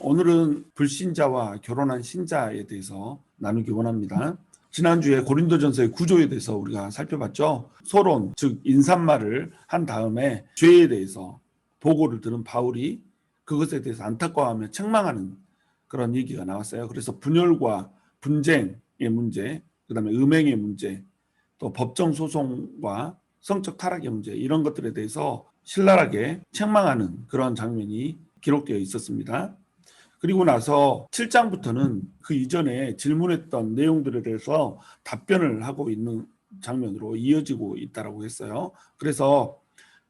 오늘은 불신자와 결혼한 신자에 대해서 나누기 원합니다. 지난주에 고린도전서의 구조에 대해서 우리가 살펴봤죠. 서론, 즉 인사말을 한 다음에 죄에 대해서 보고를 들은 바울이 그것에 대해서 안타까워하며 책망하는 그런 얘기가 나왔어요. 그래서 분열과 분쟁의 문제, 그다음에 음행의 문제, 또 법정 소송과 성적 타락의 문제, 이런 것들에 대해서 신랄하게 책망하는 그런 장면이 기록되어 있었습니다. 그리고 나서 7장부터는 그 이전에 질문했던 내용들에 대해서 답변을 하고 있는 장면으로 이어지고 있다고 했어요. 그래서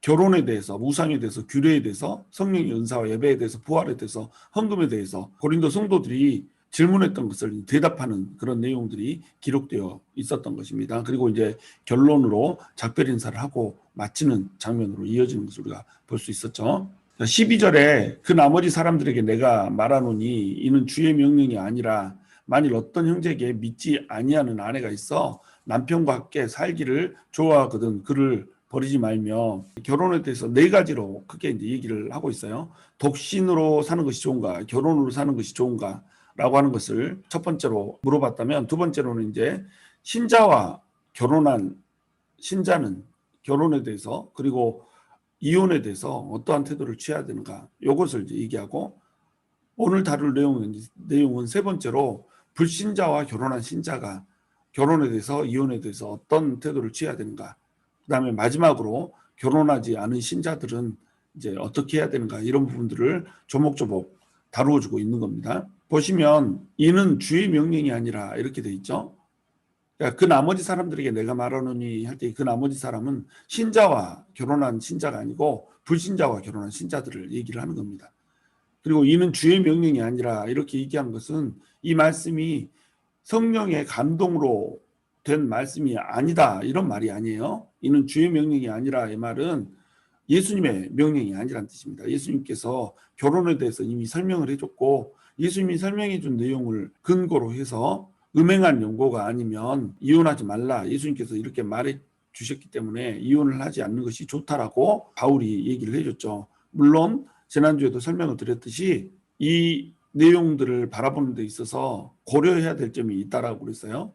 결혼에 대해서, 우상에 대해서, 규례에 대해서, 성령의 은사와 예배에 대해서, 부활에 대해서, 헌금에 대해서 고린도 성도들이 질문했던 것을 대답하는 그런 내용들이 기록되어 있었던 것입니다. 그리고 이제 결론으로 작별 인사를 하고 마치는 장면으로 이어지는 것을 우리가 볼 수 있었죠. 12절에 그 나머지 사람들에게 내가 말하노니 이는 주의 명령이 아니라 만일 어떤 형제에게 믿지 아니하는 아내가 있어 남편과 함께 살기를 좋아하거든 그를 버리지 말며, 결혼에 대해서 네 가지로 크게 이제 얘기를 하고 있어요. 독신으로 사는 것이 좋은가, 결혼으로 사는 것이 좋은가 라고 하는 것을 첫 번째로 물어봤다면, 두 번째로는 이제 신자와 결혼한 신자는 결혼에 대해서, 그리고 이혼에 대해서 어떠한 태도를 취해야 되는가, 이것을 이제 얘기하고, 오늘 다룰 내용은 세 번째로 불신자와 결혼한 신자가 결혼에 대해서, 이혼에 대해서 어떤 태도를 취해야 되는가, 그 다음에 마지막으로 결혼하지 않은 신자들은 이제 어떻게 해야 되는가, 이런 부분들을 조목조목 다루어주고 있는 겁니다. 보시면 이는 주의 명령이 아니라 이렇게 돼 있죠. 그 나머지 사람들에게 내가 말하노니 할 때 그 나머지 사람은 신자와 결혼한 신자가 아니고 불신자와 결혼한 신자들을 얘기를 하는 겁니다. 그리고 이는 주의 명령이 아니라 이렇게 얘기한 것은 이 말씀이 성령의 감동으로 된 말씀이 아니다, 이런 말이 아니에요. 이는 주의 명령이 아니라, 이 말은 예수님의 명령이 아니라는 뜻입니다. 예수님께서 결혼에 대해서 이미 설명을 해줬고, 예수님이 설명해 준 내용을 근거로 해서 음행한 연고가 아니면 이혼하지 말라, 예수님께서 이렇게 말해 주셨기 때문에 이혼을 하지 않는 것이 좋다라고 바울이 얘기를 해줬죠. 물론 지난주에도 설명을 드렸듯이 이 내용들을 바라보는 데 있어서 고려해야 될 점이 있다라고 그랬어요.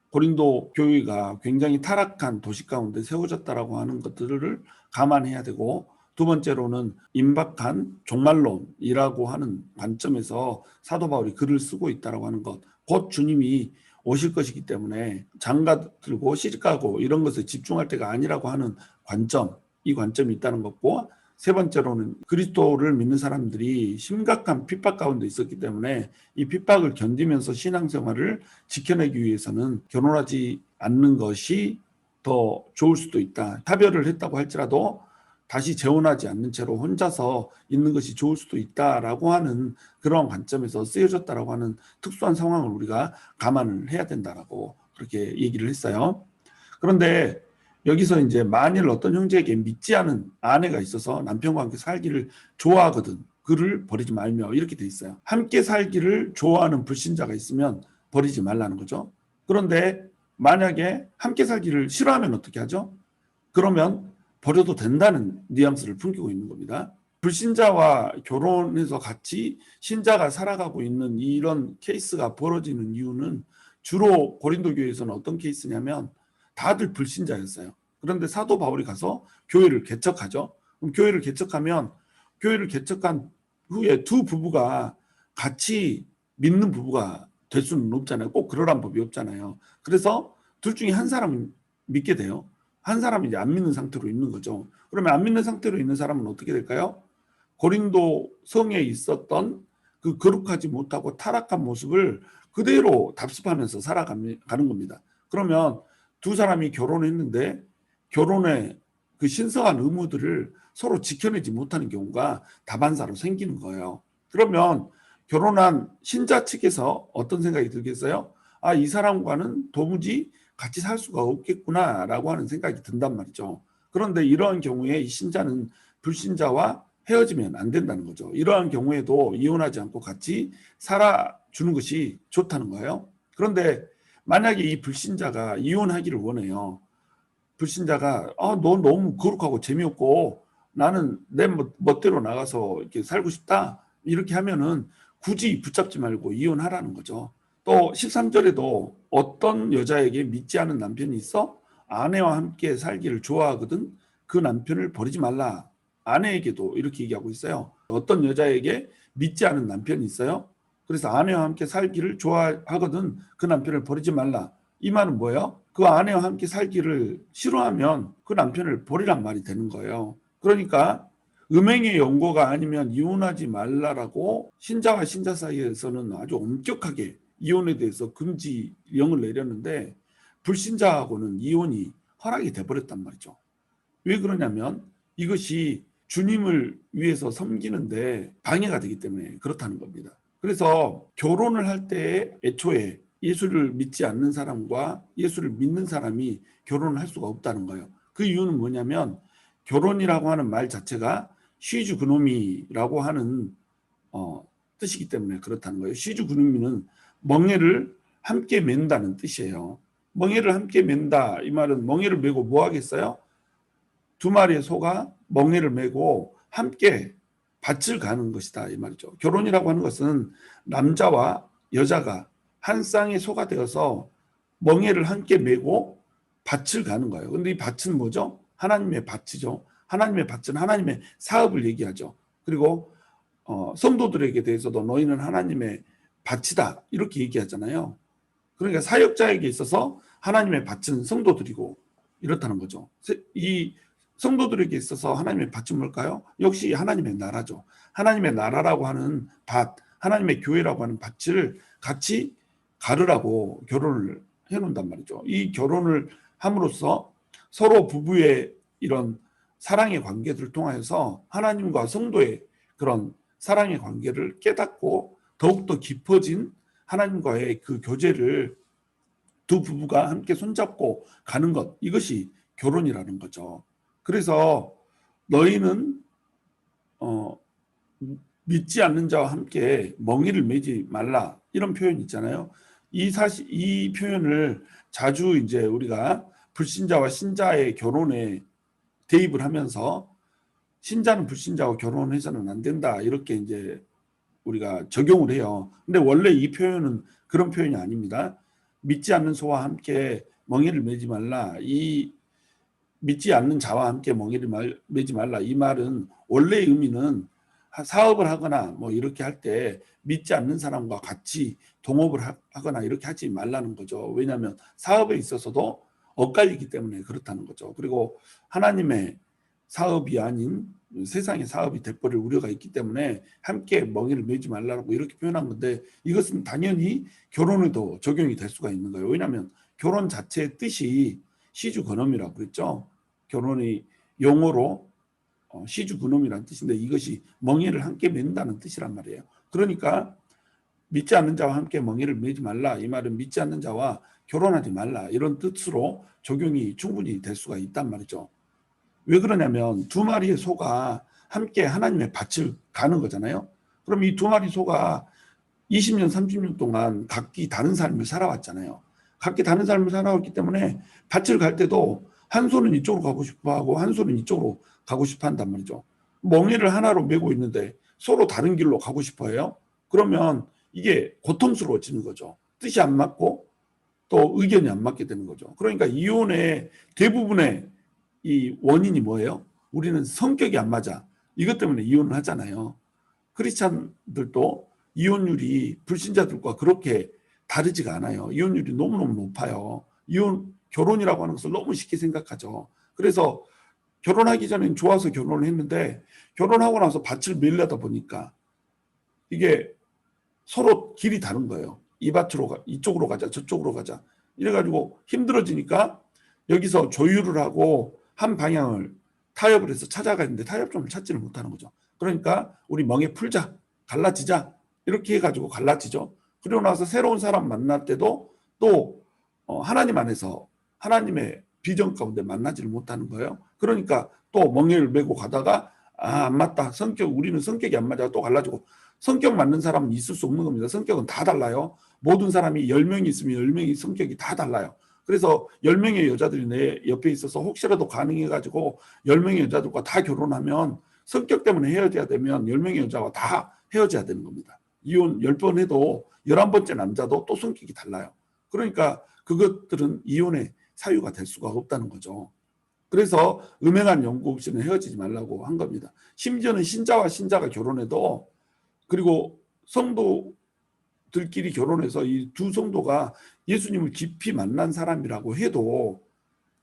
고린도 교회가 굉장히 타락한 도시 가운데 세워졌다라고 하는 것들을 감안해야 되고, 두 번째로는 임박한 종말론이라고 하는 관점에서 사도 바울이 글을 쓰고 있다라고 하는 것, 곧 주님이 오실 것이기 때문에 장가 들고 시집가고 이런 것에 집중할 때가 아니라고 하는 관점, 이 관점이 있다는 것과, 세 번째로는 그리스도를 믿는 사람들이 심각한 핍박 가운데 있었기 때문에 이 핍박을 견디면서 신앙생활을 지켜내기 위해서는 결혼하지 않는 것이 더 좋을 수도 있다. 타별을 했다고 할지라도 다시 재혼하지 않는 채로 혼자서 있는 것이 좋을 수도 있다라고 하는 그런 관점에서 쓰여졌다라고 하는 특수한 상황을 우리가 감안을 해야 된다라고 그렇게 얘기를 했어요. 그런데 여기서 이제 만일 어떤 형제에게 믿지 않은 아내가 있어서 남편과 함께 살기를 좋아하거든 그를 버리지 말며, 이렇게 돼 있어요. 함께 살기를 좋아하는 불신자가 있으면 버리지 말라는 거죠. 그런데 만약에 함께 살기를 싫어하면 어떻게 하죠? 그러면 버려도 된다는 뉘앙스를 풍기고 있는 겁니다. 불신자와 결혼해서 같이 신자가 살아가고 있는 이런 케이스가 벌어지는 이유는 주로 고린도 교회에서는 어떤 케이스냐면 다들 불신자였어요. 그런데 사도 바울이 가서 교회를 개척하죠. 그럼 교회를 개척하면 교회를 개척한 후에 두 부부가 같이 믿는 부부가 될 수는 없잖아요. 꼭 그러란 법이 없잖아요. 그래서 둘 중에 한 사람은 믿게 돼요. 한 사람이 이제 안 믿는 상태로 있는 거죠. 그러면 안 믿는 상태로 있는 사람은 어떻게 될까요? 고린도 성에 있었던 그 거룩하지 못하고 타락한 모습을 그대로 답습하면서 살아가는 겁니다. 그러면 두 사람이 결혼했는데 결혼의 그 신성한 의무들을 서로 지켜내지 못하는 경우가 다반사로 생기는 거예요. 그러면 결혼한 신자 측에서 어떤 생각이 들겠어요? 아, 이 사람과는 도무지 같이 살 수가 없겠구나라고 하는 생각이 든단 말이죠. 그런데 이러한 경우에 이 신자는 불신자와 헤어지면 안 된다는 거죠. 이러한 경우에도 이혼하지 않고 같이 살아주는 것이 좋다는 거예요. 그런데 만약에 이 불신자가 이혼하기를 원해요. 불신자가 너 너무 거룩하고 재미없고 나는 내 멋대로 나가서 이렇게 살고 싶다, 이렇게 하면은 굳이 붙잡지 말고 이혼하라는 거죠. 또 13절에도 어떤 여자에게 믿지 않은 남편이 있어 아내와 함께 살기를 좋아하거든 그 남편을 버리지 말라. 아내에게도 이렇게 얘기하고 있어요. 어떤 여자에게 믿지 않은 남편이 있어요. 그래서 아내와 함께 살기를 좋아하거든 그 남편을 버리지 말라. 이 말은 뭐예요? 그 아내와 함께 살기를 싫어하면 그 남편을 버리란 말이 되는 거예요. 그러니까 음행의 연고가 아니면 이혼하지 말라라고 신자와 신자 사이에서는 아주 엄격하게 이혼에 대해서 금지령을 내렸는데 불신자하고는 이혼이 허락이 돼버렸단 말이죠. 왜 그러냐면 이것이 주님을 위해서 섬기는데 방해가 되기 때문에 그렇다는 겁니다. 그래서 결혼을 할 때 애초에 예수를 믿지 않는 사람과 예수를 믿는 사람이 결혼을 할 수가 없다는 거예요. 그 이유는 뭐냐면 결혼이라고 하는 말 자체가 시주 그노미라고 하는 뜻이기 때문에 그렇다는 거예요. 시주 그노미는 멍에를 함께 맨다는 뜻이에요. 멍에를 함께 맨다. 이 말은 멍에를 메고 뭐 하겠어요? 두 마리의 소가 멍에를 메고 함께 밭을 가는 것이다. 이 말이죠. 결혼이라고 하는 것은 남자와 여자가 한 쌍의 소가 되어서 멍에를 함께 메고 밭을 가는 거예요. 그런데 이 밭은 뭐죠? 하나님의 밭이죠. 하나님의 밭은 하나님의 사업을 얘기하죠. 그리고 성도들에게 대해서도 너희는 하나님의 밭이다 이렇게 얘기하잖아요. 그러니까 사역자에게 있어서 하나님의 밭은 성도들이고 이렇다는 거죠. 이 성도들에게 있어서 하나님의 밭은 뭘까요? 역시 하나님의 나라죠. 하나님의 나라라고 하는 밭, 하나님의 교회라고 하는 밭을 같이 가르라고 결혼을 해놓는단 말이죠. 이 결혼을 함으로써 서로 부부의 이런 사랑의 관계들을 통하여서 하나님과 성도의 그런 사랑의 관계를 깨닫고 더욱더 깊어진 하나님과의 그 교제를 두 부부가 함께 손잡고 가는 것, 이것이 결혼이라는 거죠. 그래서 너희는 믿지 않는 자와 함께 멍에를 매지 말라 이런 표현이 있잖아요. 이 표현을 자주 이제 우리가 불신자와 신자의 결혼에 대입을 하면서 신자는 불신자와 결혼해서는 안 된다 이렇게 이제 우리가 적용을 해요. 근데 원래 이 표현은 그런 표현이 아닙니다. 믿지 않는 소와 함께 멍에를 매지 말라. 이 믿지 않는 자와 함께 멍에를 매지 말라. 이 말은 원래의 의미는 사업을 하거나 뭐 이렇게 할 때 믿지 않는 사람과 같이 동업을 하거나 이렇게 하지 말라는 거죠. 왜냐하면 사업에 있어서도 엇갈리기 때문에 그렇다는 거죠. 그리고 하나님의 사업이 아닌 세상의 사업이 돼버릴 우려가 있기 때문에 함께 멍에를 매지 말라고 이렇게 표현한 건데 이것은 당연히 결혼에도 적용이 될 수가 있는 거예요. 왜냐하면 결혼 자체의 뜻이 시주 근엄이라고 그랬죠. 결혼이 용어로 시주 근엄이라는 뜻인데 이것이 멍에를 함께 맨다는 뜻이란 말이에요. 그러니까 믿지 않는 자와 함께 멍에를 매지 말라. 이 말은 믿지 않는 자와 결혼하지 말라. 이런 뜻으로 적용이 충분히 될 수가 있단 말이죠. 왜 그러냐면 두 마리의 소가 함께 하나님의 밭을 가는 거잖아요. 그럼 이 두 마리 소가 20년, 30년 동안 각기 다른 삶을 살아왔잖아요. 각기 다른 삶을 살아왔기 때문에 밭을 갈 때도 한 소는 이쪽으로 가고 싶어 하고 한 소는 이쪽으로 가고 싶어 한단 말이죠. 멍에를 하나로 메고 있는데 서로 다른 길로 가고 싶어 해요. 그러면 이게 고통스러워지는 거죠. 뜻이 안 맞고 또 의견이 안 맞게 되는 거죠. 그러니까 이혼의 대부분의 이 원인이 뭐예요? 우리는 성격이 안 맞아. 이것 때문에 이혼을 하잖아요. 크리스찬들도 이혼율이 불신자들과 그렇게 다르지가 않아요. 이혼율이 너무너무 높아요. 결혼이라고 하는 것을 너무 쉽게 생각하죠. 그래서 결혼하기 전엔 좋아서 결혼을 했는데 결혼하고 나서 밭을 매려다 보니까 이게 서로 길이 다른 거예요. 이 밭으로 이쪽으로 가자, 저쪽으로 가자. 이래가지고 힘들어지니까 여기서 조율을 하고 한 방향을 타협을 해서 찾아가는데 타협점을 찾지를 못하는 거죠. 그러니까 우리 멍에 풀자, 갈라지자 이렇게 해가지고 갈라지죠. 그리고 나서 새로운 사람 만날 때도 또 하나님 안에서 하나님의 비전 가운데 만나지를 못하는 거예요. 그러니까 또 멍에를 메고 가다가 안 맞다. 우리는 성격이 안 맞아. 또 갈라지고 성격 맞는 사람은 있을 수 없는 겁니다. 성격은 다 달라요. 모든 사람이 10명이 있으면 10명이 성격이 다 달라요. 그래서 10명의 여자들이 내 옆에 있어서 혹시라도 가능해가지고 10명의 여자들과 다 결혼하면 성격 때문에 헤어져야 되면 10명의 여자와 다 헤어져야 되는 겁니다. 이혼 10번 해도 11번째 남자도 또 성격이 달라요. 그러니까 그것들은 이혼의 사유가 될 수가 없다는 거죠. 그래서 음행한 연고 없이는 헤어지지 말라고 한 겁니다. 심지어는 신자와 신자가 결혼해도, 그리고 성도들끼리 결혼해서 이 두 성도가 예수님을 깊이 만난 사람이라고 해도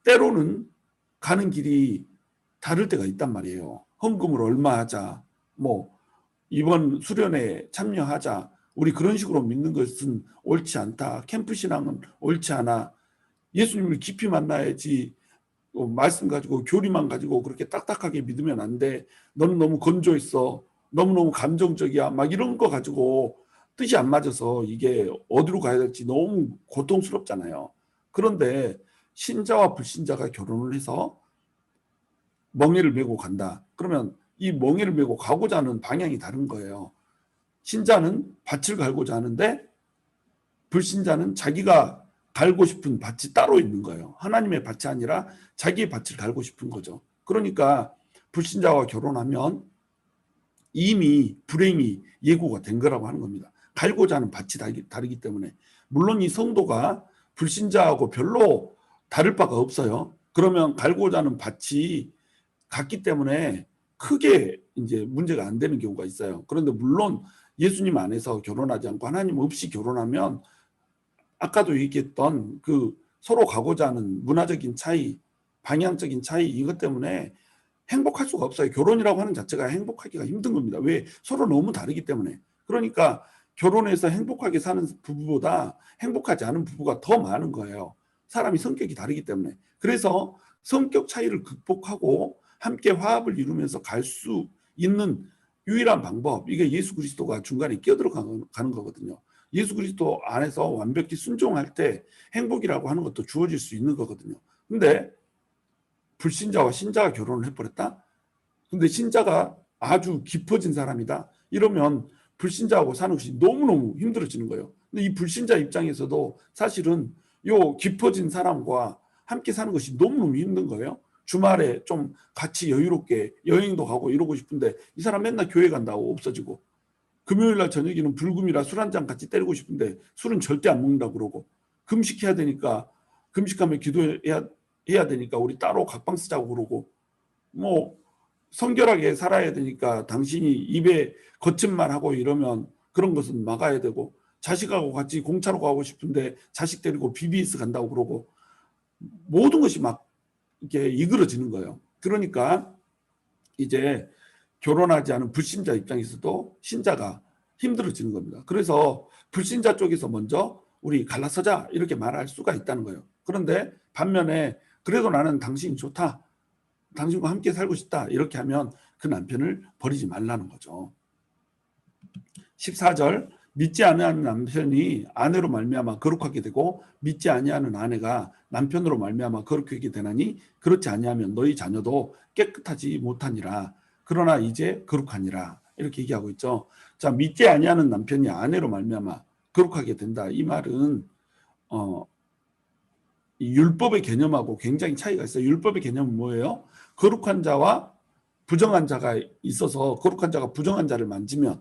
때로는 가는 길이 다를 때가 있단 말이에요. 헌금을 얼마 하자, 뭐 이번 수련회 참여하자, 우리 그런 식으로 믿는 것은 옳지 않다, 캠프 신앙은 옳지 않아, 예수님을 깊이 만나야지, 말씀 가지고 교리만 가지고 그렇게 딱딱하게 믿으면 안 돼, 너는 너무 건조했어, 너무너무 감정적이야, 막 이런 거 가지고 뜻이 안 맞아서 이게 어디로 가야 될지 너무 고통스럽잖아요. 그런데 신자와 불신자가 결혼을 해서 멍에를 메고 간다. 그러면 이 멍에를 메고 가고자 하는 방향이 다른 거예요. 신자는 밭을 갈고자 하는데 불신자는 자기가 갈고 싶은 밭이 따로 있는 거예요. 하나님의 밭이 아니라 자기의 밭을 갈고 싶은 거죠. 그러니까 불신자와 결혼하면 이미 불행이 예고가 된 거라고 하는 겁니다. 갈고자 하는 밭이 다르기 때문에. 물론 이 성도가 불신자하고 별로 다를 바가 없어요. 그러면 갈고자 하는 밭이 같기 때문에 크게 이제 문제가 안 되는 경우가 있어요. 그런데 물론 예수님 안에서 결혼하지 않고 하나님 없이 결혼하면 아까도 얘기했던 그 서로 가고자 하는 문화적인 차이, 방향적인 차이, 이것 때문에 행복할 수가 없어요. 결혼이라고 하는 자체가 행복하기가 힘든 겁니다. 왜? 서로 너무 다르기 때문에. 그러니까 결혼해서 행복하게 사는 부부보다 행복하지 않은 부부가 더 많은 거예요. 사람이 성격이 다르기 때문에. 그래서 성격 차이를 극복하고 함께 화합을 이루면서 갈 수 있는 유일한 방법, 이게 예수 그리스도가 중간에 끼어들어가는 거거든요. 예수 그리스도 안에서 완벽히 순종할 때 행복이라고 하는 것도 주어질 수 있는 거거든요. 근데 불신자와 신자가 결혼을 해버렸다? 근데 신자가 아주 깊어진 사람이다? 이러면 불신자하고 사는 것이 너무너무 힘들어지는 거예요. 근데 이 불신자 입장에서도 사실은 요 깊어진 사람과 함께 사는 것이 너무너무 힘든 거예요. 주말에 좀 같이 여유롭게 여행도 가고 이러고 싶은데 이 사람 맨날 교회 간다고 없어지고, 금요일날 저녁에는 불금이라 술 한잔 같이 때리고 싶은데 술은 절대 안 먹는다고 그러고, 금식해야 되니까 금식하면 기도해야 되니까 우리 따로 각방 쓰자고 그러고, 뭐 성결하게 살아야 되니까 당신이 입에 거친 말 하고 이러면 그런 것은 막아야 되고, 자식하고 같이 공차로 가고 싶은데 자식 데리고 BBS 간다고 그러고, 모든 것이 막 이렇게 이그러지는 거예요. 그러니까 이제 결혼하지 않은 불신자 입장에서도 신자가 힘들어지는 겁니다. 그래서 불신자 쪽에서 먼저 우리 갈라서자 이렇게 말할 수가 있다는 거예요. 그런데 반면에 그래도 나는 당신이 좋다, 당신과 함께 살고 싶다, 이렇게 하면 그 남편을 버리지 말라는 거죠. 14절, 믿지 아니하는 남편이 아내로 말미암아 거룩하게 되고 믿지 아니하는 아내가 남편으로 말미암아 거룩하게 되나니 그렇지 아니하면 너희 자녀도 깨끗하지 못하니라. 그러나 이제 거룩하니라. 이렇게 얘기하고 있죠. 자, 믿지 아니하는 남편이 아내로 말미암아 거룩하게 된다. 이 말은 이 율법의 개념하고 굉장히 차이가 있어요. 율법의 개념은 뭐예요? 거룩한 자와 부정한 자가 있어서 거룩한 자가 부정한 자를 만지면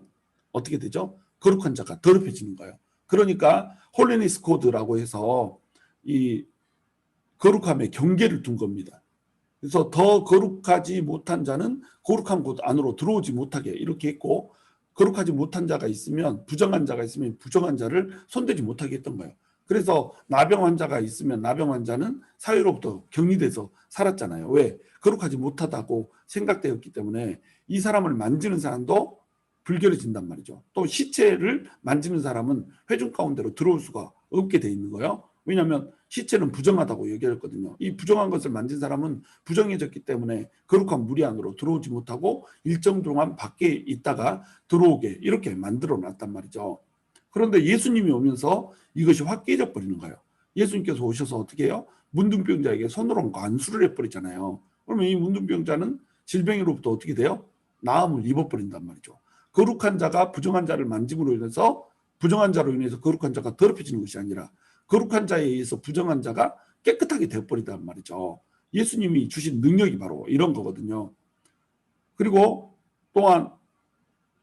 어떻게 되죠? 거룩한 자가 더럽혀지는 거예요. 그러니까 홀리니스 코드라고 해서 이 거룩함의 경계를 둔 겁니다. 그래서 더 거룩하지 못한 자는 거룩한 곳 안으로 들어오지 못하게 이렇게 했고, 거룩하지 못한 자가 있으면, 부정한 자가 있으면 부정한 자를 손대지 못하게 했던 거예요. 그래서 나병 환자가 있으면 나병 환자는 사회로부터 격리돼서 살았잖아요. 왜? 거룩하지 못하다고 생각되었기 때문에 이 사람을 만지는 사람도 불결해진단 말이죠. 또 시체를 만지는 사람은 회중 가운데로 들어올 수가 없게 돼 있는 거예요. 왜냐하면 시체는 부정하다고 얘기했거든요. 이 부정한 것을 만진 사람은 부정해졌기 때문에 거룩한 무리 안으로 들어오지 못하고 일정 동안 밖에 있다가 들어오게 이렇게 만들어 놨단 말이죠. 그런데 예수님이 오면서 이것이 확 깨져 버리는 거예요. 예수님께서 오셔서 어떻게 해요? 문둥병자에게 손으로 안수를 해버리잖아요. 그러면 이 문둥병자는 질병으로부터 어떻게 돼요? 나음을 입어버린단 말이죠. 거룩한 자가 부정한 자를 만짐으로 인해서 부정한 자로 인해서 거룩한 자가 더럽혀지는 것이 아니라 거룩한 자에 의해서 부정한 자가 깨끗하게 되어버리단 말이죠. 예수님이 주신 능력이 바로 이런 거거든요. 그리고 또한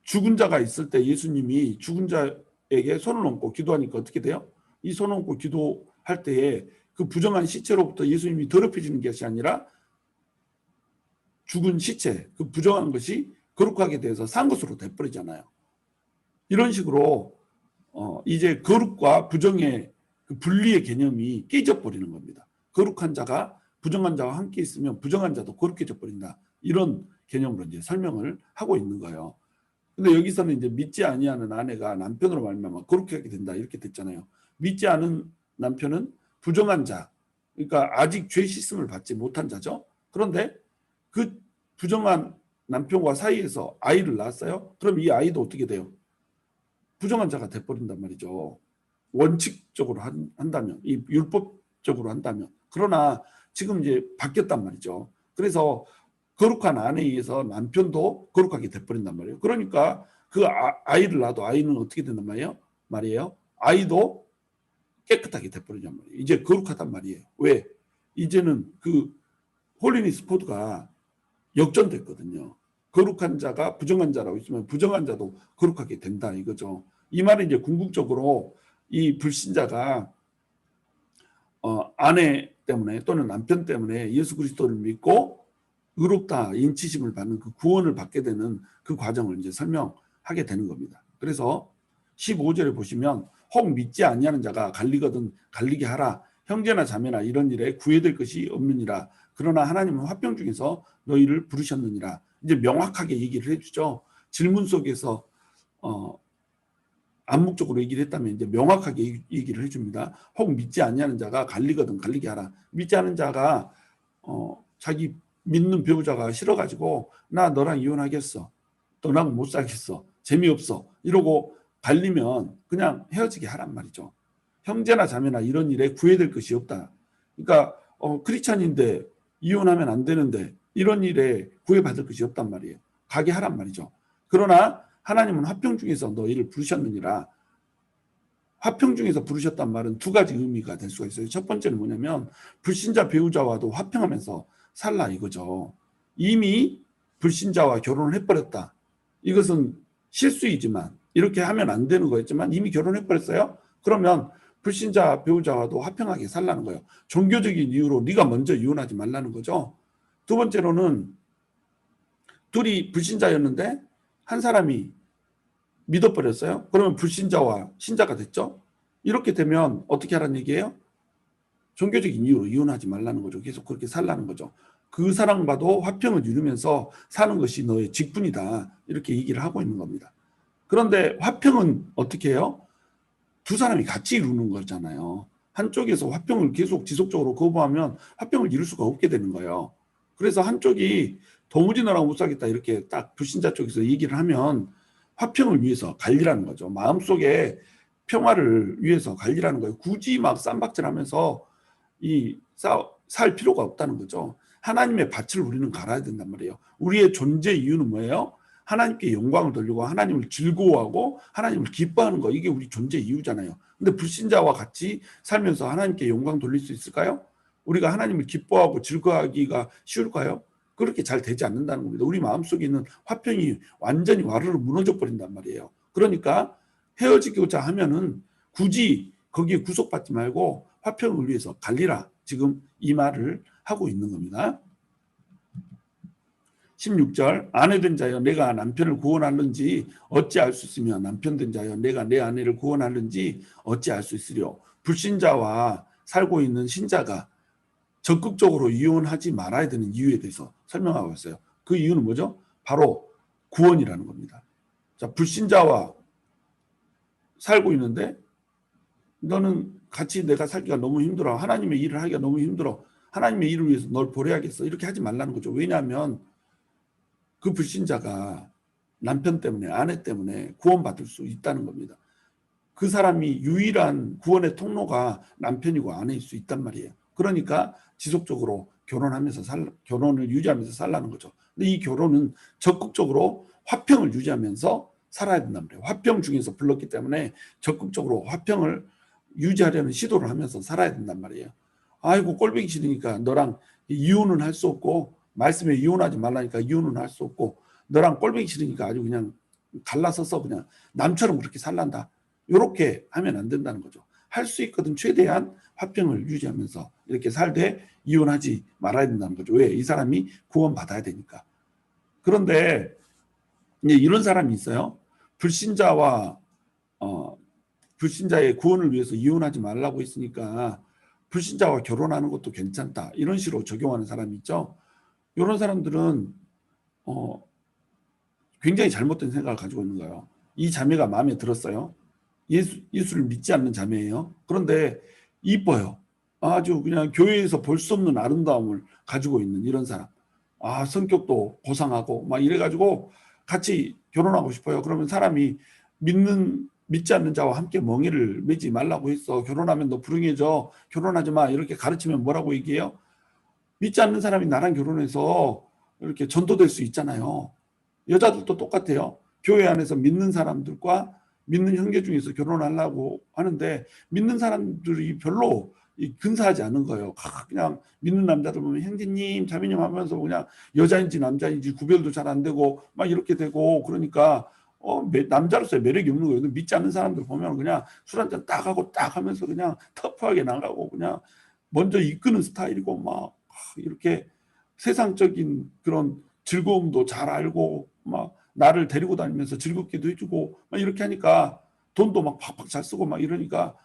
죽은 자가 있을 때 예수님이 죽은 자에게 손을 얹고 기도하니까 어떻게 돼요? 이 손을 얹고 기도할 때에 그 부정한 시체로부터 예수님이 더럽혀지는 것이 아니라 죽은 시체, 그 부정한 것이 거룩하게 돼서 산 것으로 돼버리잖아요. 이런 식으로 이제 거룩과 부정의 그 분리의 개념이 깨져버리는 겁니다. 거룩한 자가 부정한 자와 함께 있으면 부정한 자도 거룩해져 버린다. 이런 개념으로 이제 설명을 하고 있는 거예요. 근데 여기서는 이제 믿지 아니하는 아내가 남편으로 말미암아 거룩하게 된다 이렇게 됐잖아요. 믿지 않은 남편은 부정한 자, 그러니까 아직 죄 씻음을 받지 못한 자죠. 그런데 그 부정한 남편과 사이에서 아이를 낳았어요. 그럼 이 아이도 어떻게 돼요? 부정한 자가 돼버린단 말이죠. 원칙적으로 한다면, 이 율법적으로 한다면. 그러나 지금 이제 바뀌었단 말이죠. 그래서 거룩한 아내에 의해서 남편도 거룩하게 돼버린단 말이에요. 그러니까 그 아이를 낳아도 아이는 어떻게 된단 말이에요? 아이도 깨끗하게 돼버리냔 말이에요. 이제 거룩하단 말이에요. 왜? 이제는 그 홀리니스 코드가 역전됐거든요. 거룩한 자가 부정한 자라고 있으면 부정한 자도 거룩하게 된다 이거죠. 이 말은 이제 궁극적으로 이 불신자가 아내 때문에 또는 남편 때문에 예수 그리스도를 믿고 의롭다 인치심을 받는 그 구원을 받게 되는 그 과정을 이제 설명하게 되는 겁니다. 그래서 15절에 보시면 혹 믿지 아니하는 자가 갈리거든 갈리게 하라. 형제나 자매나 이런 일에 구애될 것이 없느니라. 그러나 하나님은 화평 중에서 너희를 부르셨느니라. 이제 명확하게 얘기를 해주죠. 질문 속에서 암묵적으로 얘기를 했다면 이제 명확하게 얘기를 해줍니다. 혹 믿지 아니하는 자가 갈리거든 갈리게 하라. 믿지 않은 자가 자기 믿는 배우자가 싫어가지고 나 너랑 이혼하겠어. 너랑 못 살겠어. 재미없어. 이러고 갈리면 그냥 헤어지게 하란 말이죠. 형제나 자매나 이런 일에 구애될 것이 없다. 그러니까 크리스찬인데 이혼하면 안 되는데 이런 일에 구애받을 것이 없단 말이에요. 가게 하란 말이죠. 그러나 하나님은 화평 중에서 너희를 부르셨느니라. 화평 중에서 부르셨단 말은 두 가지 의미가 될 수가 있어요. 첫 번째는 뭐냐면 불신자 배우자와도 화평하면서 살라 이거죠. 이미 불신자와 결혼을 해버렸다. 이것은 실수이지만 이렇게 하면 안 되는 거였지만 이미 결혼해버렸어요. 그러면 불신자 배우자와도 화평하게 살라는 거예요. 종교적인 이유로 네가 먼저 이혼하지 말라는 거죠. 두 번째로는 둘이 불신자였는데 한 사람이 믿어버렸어요. 그러면 불신자와 신자가 됐죠. 이렇게 되면 어떻게 하라는 얘기예요? 종교적인 이유로 이혼하지 말라는 거죠. 계속 그렇게 살라는 거죠. 그 사랑과도 화평을 이루면서 사는 것이 너의 직분이다. 이렇게 얘기를 하고 있는 겁니다. 그런데 화평은 어떻게 해요? 두 사람이 같이 이루는 거잖아요. 한쪽에서 화평을 계속 지속적으로 거부하면 화평을 이룰 수가 없게 되는 거예요. 그래서 한쪽이 도무지 너랑 못 살겠다 이렇게 딱 불신자 쪽에서 얘기를 하면 화평을 위해서 갈리라는 거죠. 마음속에 평화를 위해서 갈리라는 거예요. 굳이 막 쌈박질하면서 살 필요가 없다는 거죠. 하나님의 밭을 우리는 갈아야 된단 말이에요. 우리의 존재 이유는 뭐예요? 하나님께 영광을 돌리고 하나님을 즐거워하고 하나님을 기뻐하는 거, 이게 우리 존재 이유잖아요. 근데 불신자와 같이 살면서 하나님께 영광 돌릴 수 있을까요? 우리가 하나님을 기뻐하고 즐거워하기가 쉬울까요? 그렇게 잘 되지 않는다는 겁니다. 우리 마음속에 있는 화평이 완전히 와르르 무너져 버린단 말이에요. 그러니까 헤어지고자 하면은 굳이 거기에 구속받지 말고 화평을 위해서 갈리라. 지금 이 말을 하고 있는 겁니다. 16절 아내 된 자여 내가 남편을 구원하는지 어찌 알 수 있으며 남편 된 자여 내가 내 아내를 구원하는지 어찌 알 수 있으려. 불신자와 살고 있는 신자가 적극적으로 이혼하지 말아야 되는 이유에 대해서 설명하고 있어요. 그 이유는 뭐죠? 바로 구원이라는 겁니다. 자, 불신자와 살고 있는데 너는 같이 내가 살기가 너무 힘들어. 하나님의 일을 하기가 너무 힘들어. 하나님의 일을 위해서 널 보내야겠어. 이렇게 하지 말라는 거죠. 왜냐하면 그 불신자가 남편 때문에 아내 때문에 구원받을 수 있다는 겁니다. 그 사람이 유일한 구원의 통로가 남편이고 아내일 수 있단 말이에요. 그러니까 지속적으로 결혼을 유지하면서 살라는 거죠. 근데 이 결혼은 적극적으로 화평을 유지하면서 살아야 된단 말이에요. 화평 중에서 불렀기 때문에 적극적으로 화평을 유지하려는 시도를 하면서 살아야 된단 말이에요. 아이고 꼴보기 싫으니까 너랑 이혼은 할 수 없고 말씀에 이혼하지 말라니까 이혼은 할 수 없고 너랑 꼴보기 싫으니까 아주 그냥 갈라서서 그냥 남처럼 그렇게 살란다. 이렇게 하면 안 된다는 거죠. 할 수 있거든 최대한 화평을 유지하면서 이렇게 살되 이혼하지 말아야 된다는 거죠. 왜? 이 사람이 구원받아야 되니까. 그런데 이제 이런 사람이 있어요. 불신자와 불신자의 구원을 위해서 이혼하지 말라고 했으니까 불신자와 결혼하는 것도 괜찮다. 이런 식으로 적용하는 사람이 있죠. 이런 사람들은 굉장히 잘못된 생각을 가지고 있는 거예요. 이 자매가 마음에 들었어요. 예수를 믿지 않는 자매예요. 그런데 이뻐요. 아주 그냥 교회에서 볼 수 없는 아름다움을 가지고 있는 이런 사람. 성격도 고상하고 막 이래가지고 같이 결혼하고 싶어요. 그러면 사람이 믿지 않는 자와 함께 멍에를 매지 말라고 했어. 결혼하면 너 불행해져. 결혼하지 마. 이렇게 가르치면 뭐라고 얘기해요? 믿지 않는 사람이 나랑 결혼해서 이렇게 전도될 수 있잖아요. 여자들도 똑같아요. 교회 안에서 믿는 사람들과 믿는 형제 중에서 결혼하려고 하는데 믿는 사람들이 별로 근사하지 않은 거예요. 그냥 믿는 남자들 보면 형제님, 자매님 하면서 그냥 여자인지 남자인지 구별도 잘 안 되고 막 이렇게 되고 그러니까 남자로서의 매력이 없는 거예요. 믿지 않는 사람들 보면 그냥 술 한잔 딱 하고 딱 하면서 그냥 터프하게 나가고 그냥 먼저 이끄는 스타일이고 막 이렇게 세상적인 그런 즐거움도 잘 알고 막 나를 데리고 다니면서 즐겁게도 해주고 막 이렇게 하니까 돈도 막 팍팍 잘 쓰고 막 이러니까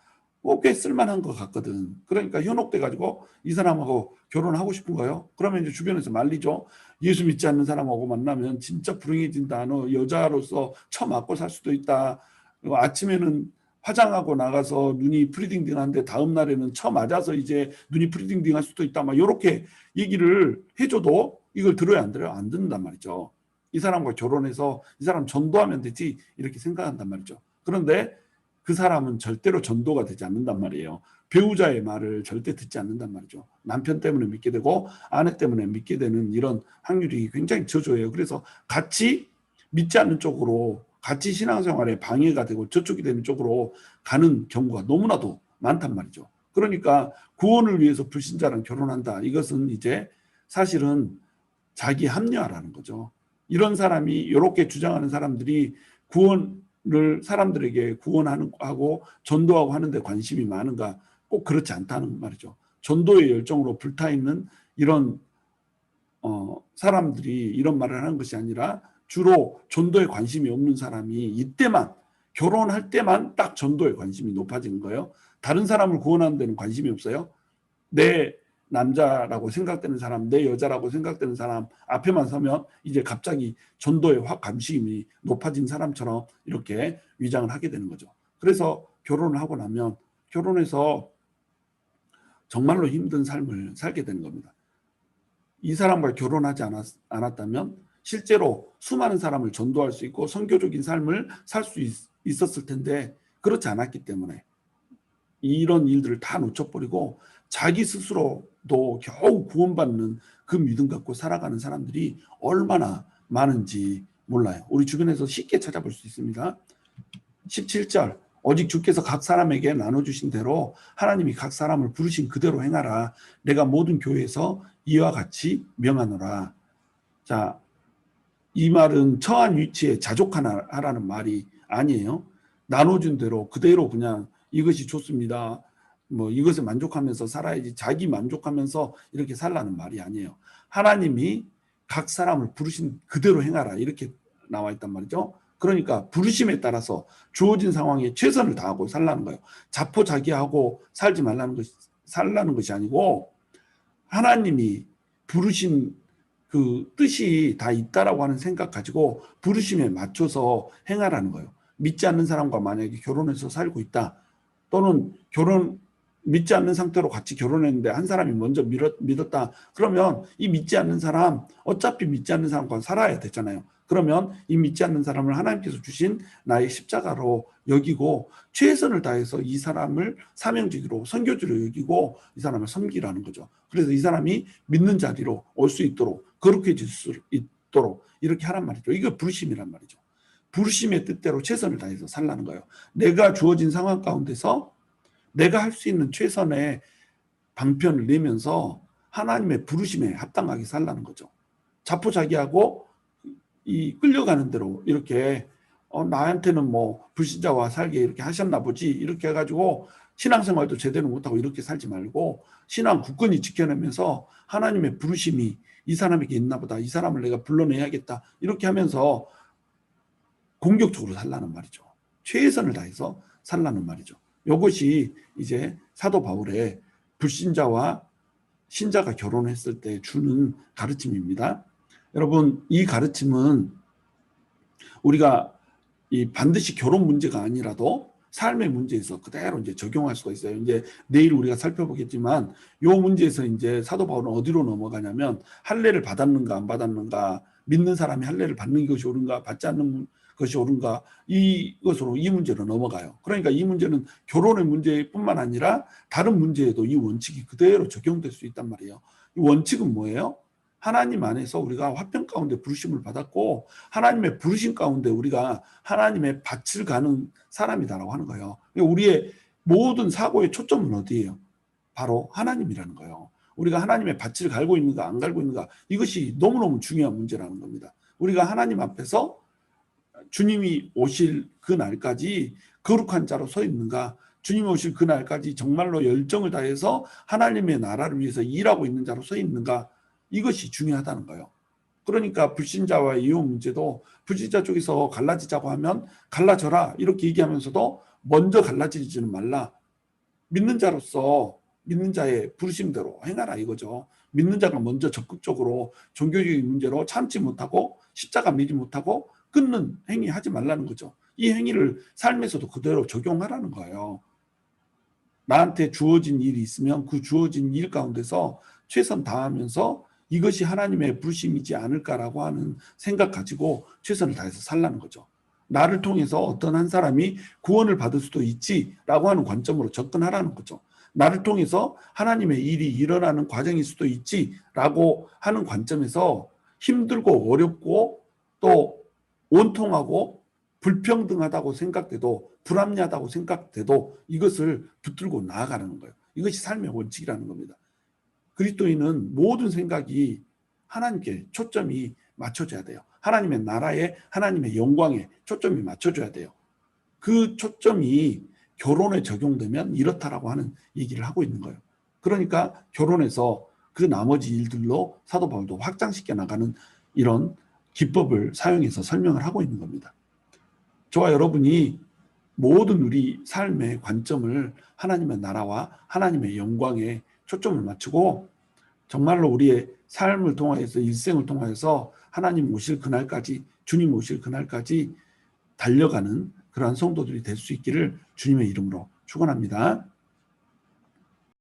꽤 쓸만한 것 같거든. 그러니까 현혹돼 가지고 이 사람하고 결혼하고 싶은 거예요. 그러면 이제 주변에서 말리죠. 예수 믿지 않는 사람하고 만나면 진짜 불행해진다. 너 여자로서 처맞고 살 수도 있다. 그리고 아침에는 화장하고 나가서 눈이 프리딩딩한데 다음 날에는 처맞아서 이제 눈이 프리딩딩할 수도 있다. 막 이렇게 얘기를 해줘도 이걸 들어야 안 들어요? 안 듣는단 말이죠. 이 사람과 결혼해서 이 사람 전도하면 되지 이렇게 생각한단 말이죠. 그런데 그 사람은 절대로 전도가 되지 않는단 말이에요. 배우자의 말을 절대 듣지 않는단 말이죠. 남편 때문에 믿게 되고 아내 때문에 믿게 되는 이런 확률이 굉장히 저조해요. 그래서 같이 믿지 않는 쪽으로 같이 신앙생활에 방해가 되고 저쪽이 되는 쪽으로 가는 경우가 너무나도 많단 말이죠. 그러니까 구원을 위해서 불신자랑 결혼한다. 이것은 이제 사실은 자기 합리화라는 거죠. 이런 사람이 이렇게 주장하는 사람들이 구원을 사람들에게 구원하고 전도하고 하는데 관심이 많은가? 꼭 그렇지 않다는 말이죠. 전도의 열정으로 불타있는 이런 사람들이 이런 말을 하는 것이 아니라 주로 전도에 관심이 없는 사람이 이때만 결혼할 때만 딱 전도에 관심이 높아지는 거예요. 다른 사람을 구원하는 데는 관심이 없어요. 내 남자라고 생각되는 사람, 내 여자라고 생각되는 사람 앞에만 서면 이제 갑자기 전도에 확 관심이 높아진 사람처럼 이렇게 위장을 하게 되는 거죠. 그래서 결혼을 하고 나면 결혼해서 정말로 힘든 삶을 살게 되는 겁니다. 이 사람과 결혼하지 않았다면 실제로 수많은 사람을 전도할 수 있고 선교적인 삶을 살 수 있었을 텐데 그렇지 않았기 때문에 이런 일들을 다 놓쳐버리고 자기 스스로도 겨우 구원받는 그 믿음 갖고 살아가는 사람들이 얼마나 많은지 몰라요. 우리 주변에서 쉽게 찾아볼 수 있습니다. 17절 오직 주께서 각 사람에게 나눠주신 대로 하나님이 각 사람을 부르신 그대로 행하라. 내가 모든 교회에서 이와 같이 명하노라. 자, 이 말은 처한 위치에 자족하라는 말이 아니에요. 나눠준 대로 그대로 그냥 이것이 좋습니다. 뭐 이것에 만족하면서 살아야지 자기 만족하면서 이렇게 살라는 말이 아니에요. 하나님이 각 사람을 부르신 그대로 행하라 이렇게 나와 있단 말이죠. 그러니까 부르심에 따라서 주어진 상황에 최선을 다하고 살라는 거예요. 자포자기하고 살라는 것이 아니고 하나님이 부르신 그 뜻이 다 있다라고 하는 생각 가지고 부르심에 맞춰서 행하라는 거예요. 믿지 않는 사람과 만약에 결혼해서 살고 있다. 또는 믿지 않는 상태로 같이 결혼했는데 한 사람이 먼저 믿었다. 그러면 이 믿지 않는 사람 어차피 믿지 않는 사람과 살아야 되잖아요. 그러면 이 믿지 않는 사람을 하나님께서 주신 나의 십자가로 여기고 최선을 다해서 이 사람을 사명직으로 선교지로 여기고 이 사람을 섬기라는 거죠. 그래서 이 사람이 믿는 자리로 올 수 있도록 거룩해질 수 있도록 이렇게 하란 말이죠. 이거 부르심이란 말이죠. 부르심의 뜻대로 최선을 다해서 살라는 거예요. 내가 주어진 상황 가운데서 내가 할 수 있는 최선의 방편을 내면서 하나님의 부르심에 합당하게 살라는 거죠. 자포자기하고 이 끌려가는 대로 이렇게 나한테는 뭐 불신자와 살게 이렇게 하셨나 보지 이렇게 해가지고 신앙생활도 제대로 못하고 이렇게 살지 말고 신앙 굳건히 지켜내면서 하나님의 부르심이 이 사람에게 있나 보다, 이 사람을 내가 불러내야겠다 이렇게 하면서 공격적으로 살라는 말이죠. 최선을 다해서 살라는 말이죠. 이것이 이제 사도 바울의 불신자와 신자가 결혼했을 때 주는 가르침입니다. 여러분, 이 가르침은 우리가 반드시 결혼 문제가 아니라도 삶의 문제에서 그대로 이제 적용할 수가 있어요. 이제 내일 우리가 살펴보겠지만 이 문제에서 이제 사도 바울은 어디로 넘어가냐면 할례를 받았는가 안 받았는가, 믿는 사람이 할례를 받는 것이 옳은가 받지 않는 것이 옳은가, 이것으로 이 문제로 넘어가요. 그러니까 이 문제는 결혼의 문제뿐만 아니라 다른 문제에도 이 원칙이 그대로 적용될 수 있단 말이에요. 이 원칙은 뭐예요? 하나님 안에서 우리가 화평 가운데 부르심을 받았고 하나님의 부르심 가운데 우리가 하나님의 밭을 가는 사람이다라고 하는 거예요. 우리의 모든 사고의 초점은 어디예요? 바로 하나님이라는 거예요. 우리가 하나님의 밭을 갈고 있는가 안 갈고 있는가, 이것이 너무너무 중요한 문제라는 겁니다. 우리가 하나님 앞에서 주님이 오실 그 날까지 거룩한 자로 서 있는가, 주님이 오실 그 날까지 정말로 열정을 다해서 하나님의 나라를 위해서 일하고 있는 자로 서 있는가, 이것이 중요하다는 거예요. 그러니까 불신자와 이혼 문제도 불신자 쪽에서 갈라지자고 하면 갈라져라 이렇게 얘기하면서도 먼저 갈라지지는 말라. 믿는 자로서 믿는 자의 부르심대로 행하라 이거죠. 믿는 자가 먼저 적극적으로 종교적인 문제로 참지 못하고 십자가 미지 못하고 끊는 행위 하지 말라는 거죠. 이 행위를 삶에서도 그대로 적용하라는 거예요. 나한테 주어진 일이 있으면 그 주어진 일 가운데서 최선 다하면서 이것이 하나님의 부르심이지 않을까라고 하는 생각 가지고 최선을 다해서 살라는 거죠. 나를 통해서 어떤 한 사람이 구원을 받을 수도 있지라고 하는 관점으로 접근하라는 거죠. 나를 통해서 하나님의 일이 일어나는 과정일 수도 있지라고 하는 관점에서 힘들고 어렵고 또 원통하고 불평등하다고 생각돼도 불합리하다고 생각돼도 이것을 붙들고 나아가는 거예요. 이것이 삶의 원칙이라는 겁니다. 그리스도인은 모든 생각이 하나님께 초점이 맞춰져야 돼요. 하나님의 나라에, 하나님의 영광에 초점이 맞춰져야 돼요. 그 초점이 결혼에 적용되면 이렇다라고 하는 얘기를 하고 있는 거예요. 그러니까 결혼에서 그 나머지 일들로 사도 바울도 확장시켜 나가는 이런 기법을 사용해서 설명을 하고 있는 겁니다. 저와 여러분이 모든 우리 삶의 관점을 하나님의 나라와 하나님의 영광에 초점을 맞추고 정말로 우리의 삶을 통하여서 일생을 통하여서 하나님 오실 그날까지, 주님 오실 그날까지 달려가는 그러한 성도들이 될 수 있기를 주님의 이름으로 축원합니다.